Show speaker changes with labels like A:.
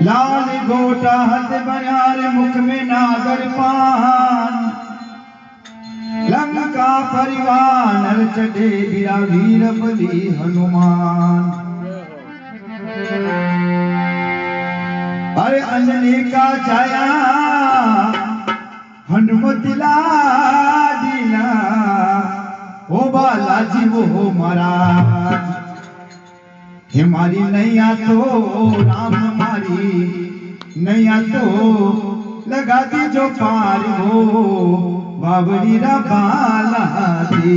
A: लाल गोटा हथ बयार मुख में नागर पान लंका परिवार नर चढ़े वीरा वीर बली हनुमान। अरे अंजनी का छाया हनुमत लाडीना ओ बालाजी वो महाराज हमारी नैया तो राम हमारी नैया तो लगा दी जो पार हो बाबरी रा बालाजी।